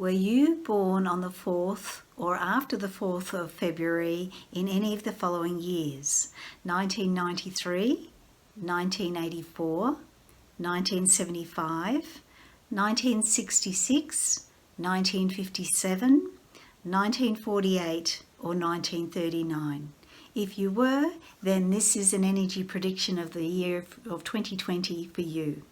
Were you born on the 4th or after the 4th of February in any of the following years? 1993, 1984, 1975, 1966, 1957, 1948 or 1939? If you were, then this is an energy prediction of the year of 2020 for you.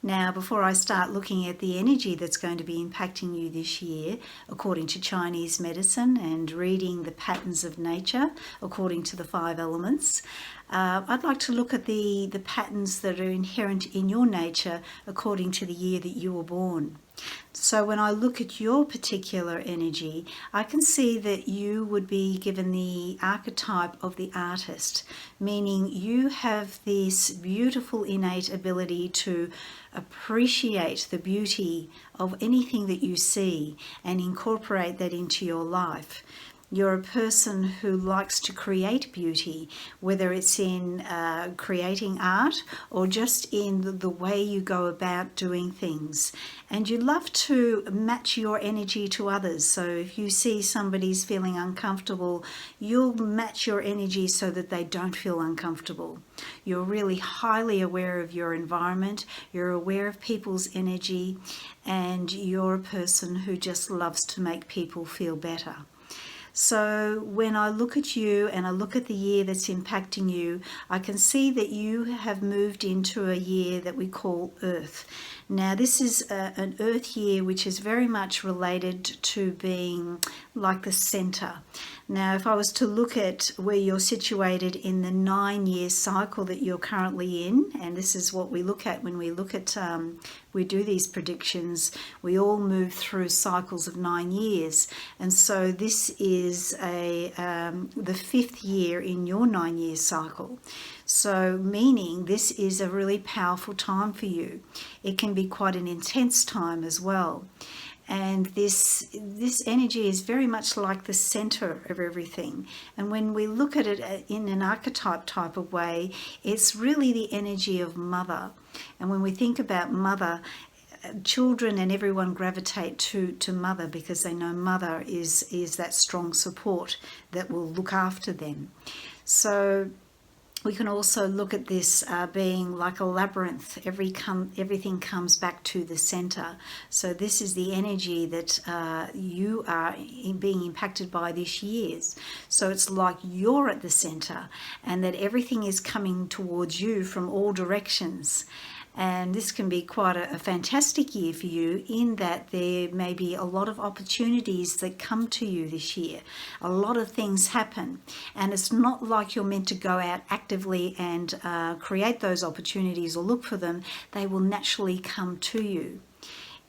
Now, before I start looking at the energy that's going to be impacting you this year, according to Chinese medicine and reading the patterns of nature, according to the 5 elements, I'd like to look at the patterns that are inherent in your nature according to the year that you were born. So when I look at your particular energy, I can see that you would be given the archetype of the artist, meaning you have this beautiful innate ability to appreciate the beauty of anything that you see and incorporate that into your life. You're a person who likes to create beauty, whether it's in creating art or just in the way you go about doing things. And you love to match your energy to others. So if you see somebody's feeling uncomfortable, you'll match your energy so that they don't feel uncomfortable. You're really highly aware of your environment, you're aware of people's energy, and you're a person who just loves to make people feel better. So when I look at you and I look at the year that's impacting you, I can see that you have moved into a year that we call Earth. Now this is an Earth year which is very much related to being like the center. Now if I was to look at where you're situated in the 9-year cycle that you're currently in, and this is what we look at when we look at we do these predictions, we all move through cycles of 9 years, and so this is the 5th year in your 9-year cycle. So meaning this is a really powerful time for you. It can be quite an intense time as well. And this energy is very much like the center of everything. And when we look at it in an archetype type of way, it's really the energy of mother. And when we think about mother, children and everyone gravitate to mother because they know mother is that strong support that will look after them. So we can also look at this being like a labyrinth. Everything comes back to the center. So this is the energy that you are being impacted by this year. So it's like you're at the center and that everything is coming towards you from all directions. And this can be quite a fantastic year for you in that there may be a lot of opportunities that come to you this year. A lot of things happen. And it's not like you're meant to go out actively and create those opportunities or look for them. They will naturally come to you.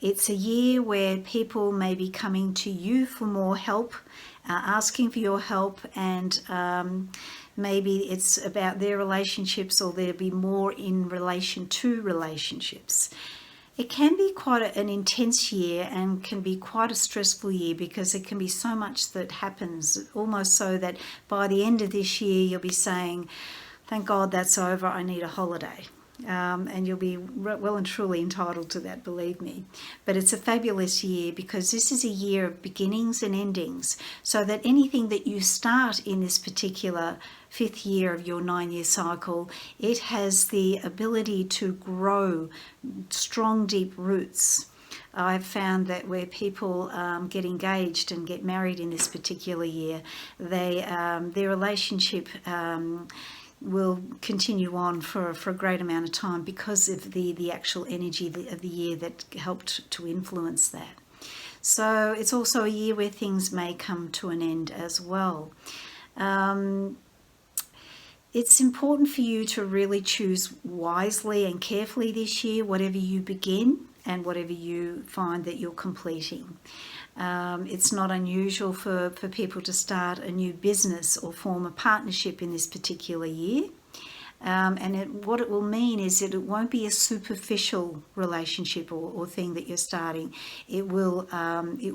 It's a year where people may be coming to you for more help, asking for your help, and maybe it's about their relationships or there'll be more in relation to relationships. It can be quite an intense year and can be quite a stressful year because it can be so much that happens, almost so that by the end of this year you'll be saying, thank God that's over, I need a holiday. And you'll be well and truly entitled to that, believe me. But it's a fabulous year because this is a year of beginnings and endings, so that anything that you start in this particular 5th year of your 9-year cycle, it has the ability to grow strong, deep roots. I've found that where people get engaged and get married in this particular year, their relationship will continue on for a great amount of time because of the actual energy of the year that helped to influence that. So it's also a year where things may come to an end as well. It's important for you to really choose wisely and carefully this year, whatever you begin and whatever you find that you're completing. It's not unusual for people to start a new business or form a partnership in this particular year. And what it will mean is that it won't be a superficial relationship or thing that you're starting. It will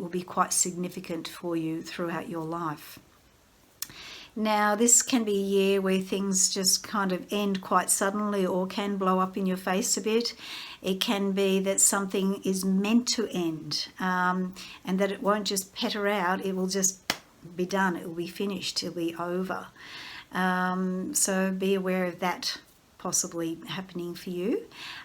be quite significant for you throughout your life. Now, this can be a year where things just kind of end quite suddenly or can blow up in your face a bit. It can be that something is meant to end, and that it won't just petter out, it will just be done, it will be finished, it'll be over. So be aware of that possibly happening for you.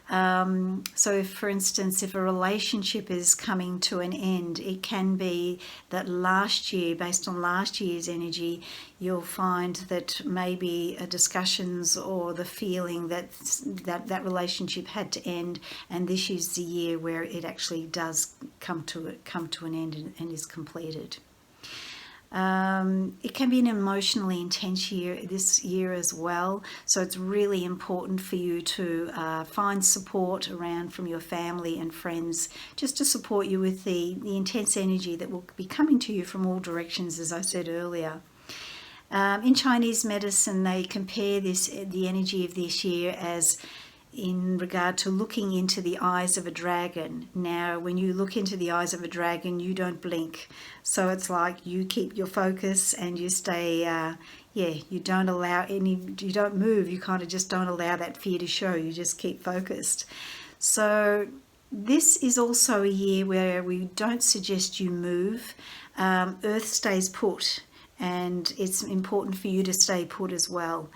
So if, for instance, if a relationship is coming to an end, it can be that last year, based on last year's energy, you'll find that maybe discussions or the feeling that that relationship had to end, and this is the year where it actually does come to an end and is completed. It can be an emotionally intense year this year as well, so it's really important for you to find support around from your family and friends, just to support you with the intense energy that will be coming to you from all directions, as I said earlier. In Chinese medicine, they compare the energy of this year as in regard to looking into the eyes of a dragon. Now, when you look into the eyes of a dragon, you don't blink. So it's like you keep your focus and you stay, you don't allow you don't move. You kind of just don't allow that fear to show. You just keep focused. So this is also a year where we don't suggest you move. Earth stays put, and it's important for you to stay put as well.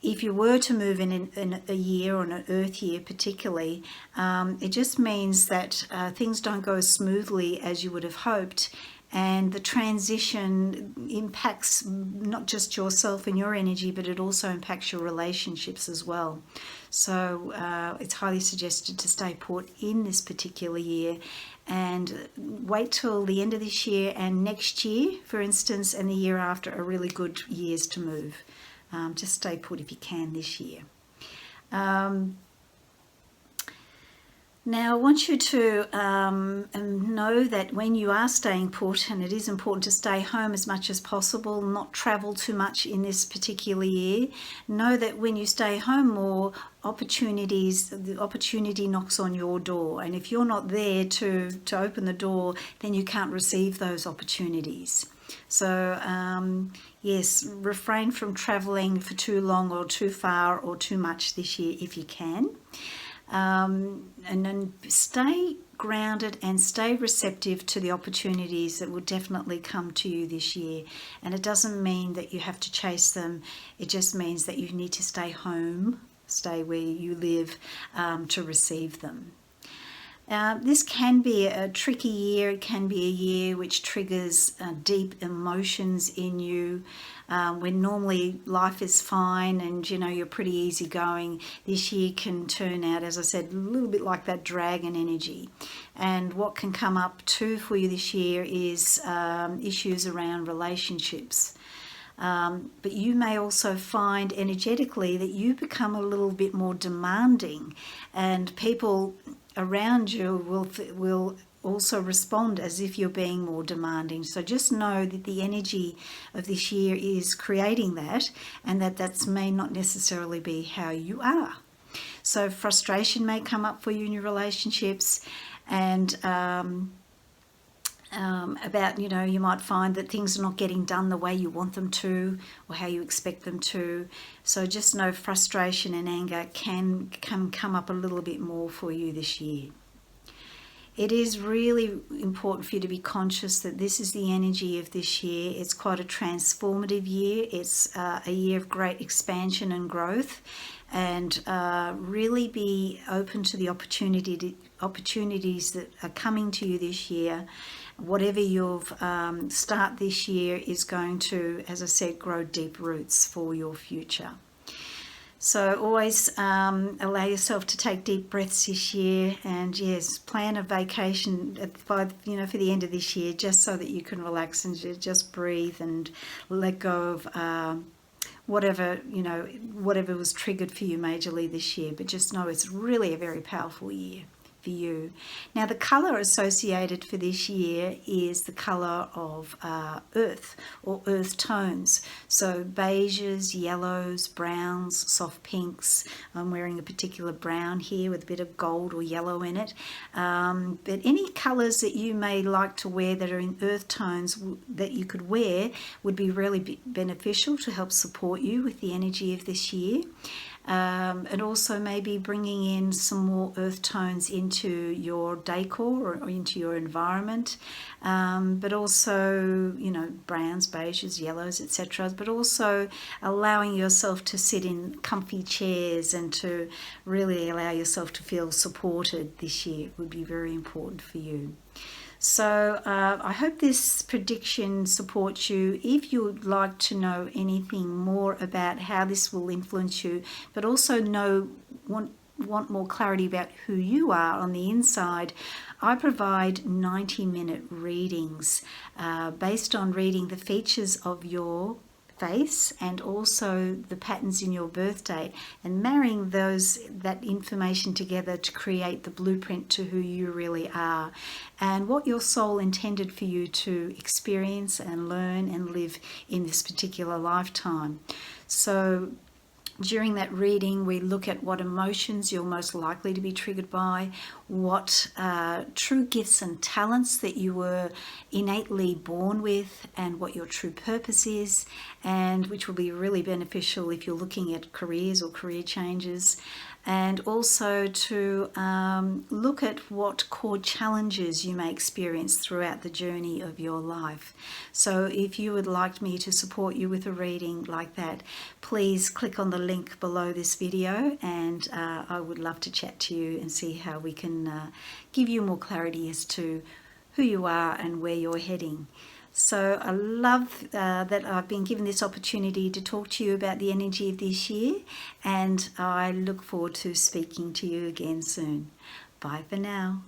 If you were to move in a year, or an earth year particularly, it just means that things don't go as smoothly as you would have hoped, and the transition impacts not just yourself and your energy, but it also impacts your relationships as well. So it's highly suggested to stay put in this particular year and wait till the end of this year, and next year, for instance, and the year after are really good years to move. Just stay put if you can this year. Now, I want you to know that when you are staying put, and it is important to stay home as much as possible, not travel too much in this particular year, know that when you stay home more, the opportunity knocks on your door. And if you're not there to open the door, then you can't receive those opportunities. So, yes, refrain from travelling for too long or too far or too much this year if you can. And then stay grounded and stay receptive to the opportunities that will definitely come to you this year. And it doesn't mean that you have to chase them. It just means that you need to stay home, stay where you live, to receive them. This can be a tricky year. It can be a year which triggers deep emotions in you. When normally life is fine and you're pretty easygoing, this year can turn out, as I said, a little bit like that dragon energy. And what can come up too for you this year is issues around relationships. But you may also find energetically that you become a little bit more demanding, and people around you will also respond as if you're being more demanding. So just know that the energy of this year is creating that, and that may not necessarily be how you are. So frustration may come up for you in your relationships, and about, you might find that things are not getting done the way you want them to or how you expect them to. So just know frustration and anger can come up a little bit more for you this year. It is really important for you to be conscious that this is the energy of this year. It's quite a transformative year. It's a year of great expansion and growth, and really be open to the opportunities that are coming to you this year. Whatever you've start this year is going to, as I said, grow deep roots for your future. So always allow yourself to take deep breaths this year, and yes, plan a vacation for the end of this year, just so that you can relax and just breathe and let go of whatever was triggered for you majorly this year. But just know it's really a very powerful year for you. Now, the colour associated for this year is the colour of earth or earth tones. So beiges, yellows, browns, soft pinks. I'm wearing a particular brown here with a bit of gold or yellow in it. But any colours that you may like to wear that are in earth tones that you could wear would be really beneficial to help support you with the energy of this year. And also maybe bringing in some more earth tones into your decor or into your environment, but also, you know, browns, beiges, yellows, etc. But also allowing yourself to sit in comfy chairs and to really allow yourself to feel supported this year would be very important for you. So I hope this prediction supports you. If you would like to know anything more about how this will influence you, but also want more clarity about who you are on the inside, I provide 90-minute readings based on reading the features of your face and also the patterns in your birth date, and marrying that information together to create the blueprint to who you really are and what your soul intended for you to experience and learn and live in this particular lifetime. So during that reading, we look at what emotions you're most likely to be triggered by, what true gifts and talents that you were innately born with, and what your true purpose is, and which will be really beneficial if you're looking at careers or career changes. And also to look at what core challenges you may experience throughout the journey of your life. So if you would like me to support you with a reading like that, please click on the link below this video, and I would love to chat to you and see how we can give you more clarity as to who you are and where you're heading. So I love that I've been given this opportunity to talk to you about the energy of this year, and I look forward to speaking to you again soon. Bye for now.